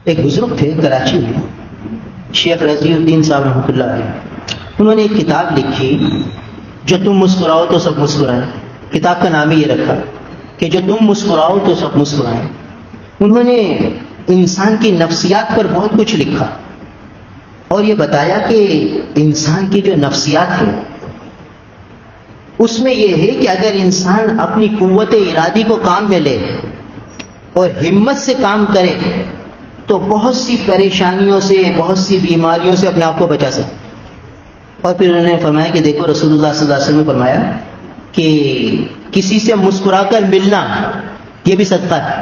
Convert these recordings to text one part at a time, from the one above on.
ایک بزرگ تھے کراچی میں، شیخ رضی الدین صاحب رحمۃ اللہ علیہ، انہوں نے ایک کتاب لکھی جو تم مسکراؤ تو سب مسکرائیں. کتاب کا نام ہی یہ رکھا کہ جو تم مسکراؤ تو سب مسکرائیں. انہوں نے انسان کی نفسیات پر بہت کچھ لکھا اور یہ بتایا کہ انسان کی جو نفسیات ہے اس میں یہ ہے کہ اگر انسان اپنی قوت ارادی کو کام میں لے اور ہمت سے کام کرے تو بہت سی پریشانیوں سے، بہت سی بیماریوں سے اپنے آپ کو بچا سکے. اور پھر انہوں نے فرمایا کہ دیکھو رسول اللہ صلی اللہ علیہ وسلم نے فرمایا کہ کسی سے مسکرا کر ملنا یہ بھی صدقہ ہے.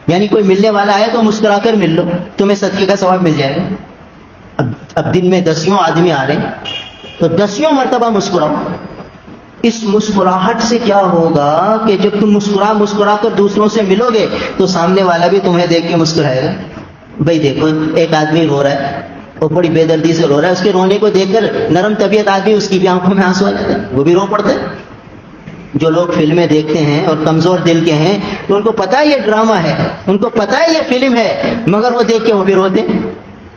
یعنی کوئی ملنے والا آیا تو مسکرا کر مل لو، تمہیں صدقے کا ثواب مل جائے گا. اب دن میں 10 آدمی آ رہے ہیں تو 10 مرتبہ مسکراؤ. اس مسکراہٹ سے کیا ہوگا کہ جب تم مسکرا کر دوسروں سے ملو گے تو سامنے والا بھی تمہیں دیکھ کے مسکرائے گا. بھائی دیکھو ایک آدمی رو رہا ہے، وہ بڑی بے دردی سے رو رہا ہے، اس کے رونے کو دیکھ کر نرم طبیعت آدمی اس کی بھی آنکھوں میں آنسو آ جاتا ہے، وہ بھی رو پڑتے ہیں. جو لوگ فلمیں دیکھتے ہیں اور کمزور دل کے ہیں تو ان کو پتا ہے یہ ڈرامہ ہے، ان کو پتا ہے یہ فلم ہے، مگر وہ دیکھ کے وہ بھی روتے ہیں،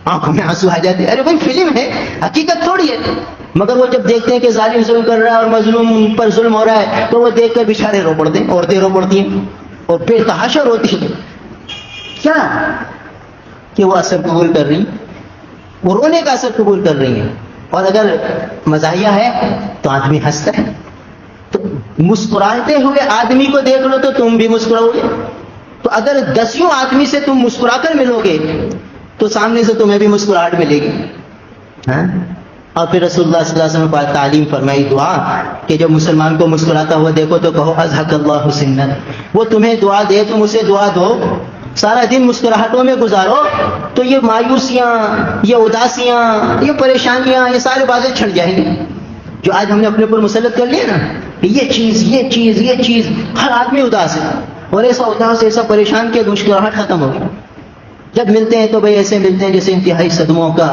آنکھوں میں آنسو آ جاتے ہیں. ارے بھائی فلم ہے، حقیقت تھوڑی ہے. مگر وہ جب دیکھتے ہیں کہ ظالم ظلم کر رہا ہے اور مظلوم پر ظلم ہو رہا ہے تو وہ دیکھ کر بیچارے رو پڑتے ہیں، عورتیں رو پڑتی ہیں اور بے تحاشا روتی ہیں. کیا کہ وہ اثر قبول کر رہی ہیں، وہ رونے کا اثر قبول کر رہی ہیں. اور اگر مزاحیہ ہے تو آدمی ہنستا ہے. تو مسکراتے ہوئے آدمی کو دیکھ لو تو تم بھی مسکراؤ گے. تو اگر 10 آدمی سے تم مسکرا کر ملو گے تو سامنے سے تمہیں بھی مسکراہٹ ملے گی. ہاں. اور پھر رسول اللہ صلی اللہ علیہ وسلم نے تعلیم فرمائی دعا کہ جب مسلمان کو مسکراتا ہوا دیکھو تو کہو اضحک اللہ سنت. وہ تمہیں دعا دے، تم اسے دعا دو. سارا دن مسکراہٹوں میں گزارو تو یہ مایوسیاں، یہ اداسیاں، یہ پریشانیاں، یہ ساری باتیں چھٹ جائیں گی جو آج ہم نے اپنے اوپر مسلط کر لیا نا. یہ چیز ہر آدمی اداس ہے اور ایسا اداس، ایسا پریشان کہ مسکراہٹ ختم ہو گئی. جب ملتے ہیں تو بھائی ایسے ملتے ہیں جیسے انتہائی صدموں کا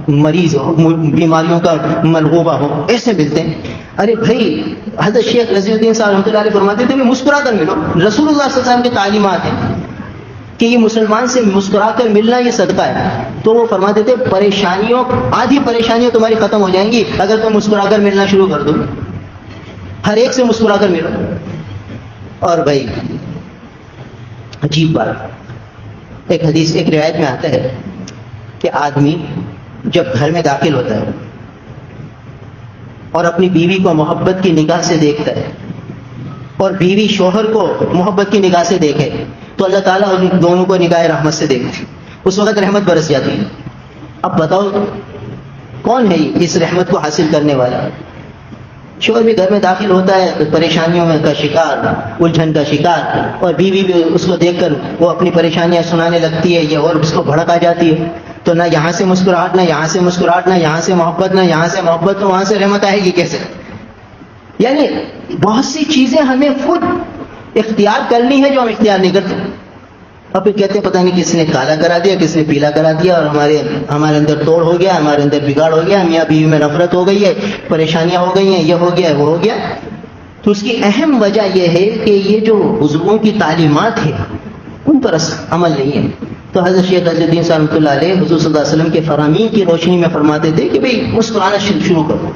مریض ہو، بیماریوں کا ملغوبہ ہو، ایسے ملتے ہیں. ارے بھائی حضرت شیخ رضی الدین صاحب رحمۃ اللہ علیہ فرماتے تھے کہ مسکرا کر ملو. رسول اللہ صلی اللہ علیہ وسلم کی تعلیمات ہیں کہ یہ مسلمان سے مسکرا کر ملنا یہ صدقہ ہے. تو وہ فرماتے تھے پریشانیوں، آدھی پریشانیاں تمہاری ختم ہو جائیں گی اگر تم مسکرا کر ملنا شروع کر دو. ہر ایک سے مسکرا کر ملو. اور بھائی عجیب بات، ایک حدیث، ایک روایت میں آتا ہے کہ آدمی جب گھر میں داخل ہوتا ہے اور اپنی بیوی کو محبت کی نگاہ سے دیکھتا ہے اور بیوی شوہر کو محبت کی نگاہ سے دیکھے تو اللہ تعالیٰ ان دونوں کو نگاہ رحمت سے دیکھتے، اس وقت رحمت برس جاتی ہے. اب بتاؤ کون ہے اس رحمت کو حاصل کرنے والا؟ شوہر بھی گھر میں داخل ہوتا ہے تو پریشانیوں میں کا شکار، الجھن کا شکار، اور بیوی بھی اس کو دیکھ کر وہ اپنی پریشانیاں سنانے لگتی ہے، یہ اور اس کو بھڑک آ جاتی ہے. تو نہ یہاں سے مسکراہٹ، نہ یہاں سے مسکراہٹ، نہ یہاں سے محبت، نہ یہاں سے محبت، تو وہاں سے رحمت آئے گی کیسے؟ یعنی بہت سی چیزیں ہمیں خود اختیار کرنی ہے جو ہم اختیار نہیں کرتے. اور پھر کہتے ہیں پتہ نہیں کس نے کالا کرا دیا، کس نے پیلا کرا دیا، اور ہمارے اندر توڑ ہو گیا، ہمارے اندر بگاڑ ہو گیا، میاں بیوی میں نفرت ہو گئی ہے، پریشانیاں ہو گئی ہیں، یہ ہو گیا وہ ہو گیا. تو اس کی اہم وجہ یہ ہے کہ یہ جو بزرگوں کی تعلیمات ہیں ان پر عمل نہیں ہے. تو حضرت شیخ رضی الدین صاحب رحمۃ اللہ علیہ حضور صلی اللہ علیہ وسلم کے فرامین کی روشنی میں فرماتے تھے کہ بھئی مسکرانا شروع کرو،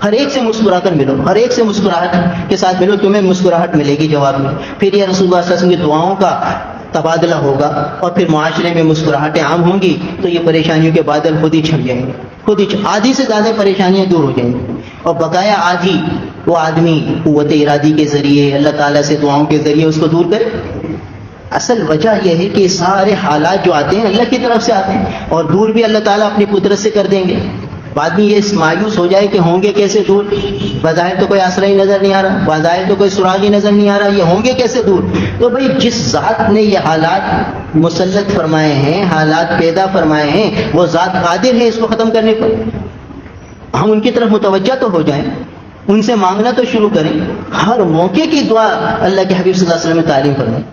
ہر ایک سے مسکرا کر ملو، ہر ایک سے مسکراہٹ کے ساتھ ملو، تمہیں مسکراہٹ ملے گی جواب میں. پھر یہ رسول اللہ صلی اللہ علیہ وسلم کی دعاؤں کا تبادلہ ہوگا اور پھر معاشرے میں مسکراہٹیں عام ہوں گی تو یہ پریشانیوں کے بادل خود ہی چھٹ جائیں گے، خود ہی آدھی سے زیادہ پریشانیاں دور ہو جائیں گی. اور بقایا آدھی وہ آدمی قوت ارادی کے ذریعے، اللہ تعالیٰ سے دعاؤں کے ذریعے اس کو دور کرے. اصل وجہ یہ ہے کہ سارے حالات جو آتے ہیں اللہ کی طرف سے آتے ہیں اور دور بھی اللہ تعالیٰ اپنی قدرت سے کر دیں گے. آدمی یہ مایوس ہو جائے کہ ہوں گے کیسے دور، بظاہر تو کوئی آسرا ہی نظر نہیں آ رہا، بظاہر تو کوئی سراغ ہی نظر نہیں آ رہا، یہ ہوں گے کیسے دور؟ تو بھئی جس ذات نے یہ حالات مسلط فرمائے ہیں، حالات پیدا فرمائے ہیں، وہ ذات قادر ہے اس کو ختم کرنے پر. ہم ان کی طرف متوجہ تو ہو جائیں، ان سے مانگنا تو شروع کریں. ہر موقع کی دعا اللہ کے حبیب صلی اللہ علیہ وسلم نے تعلیم فرمائی.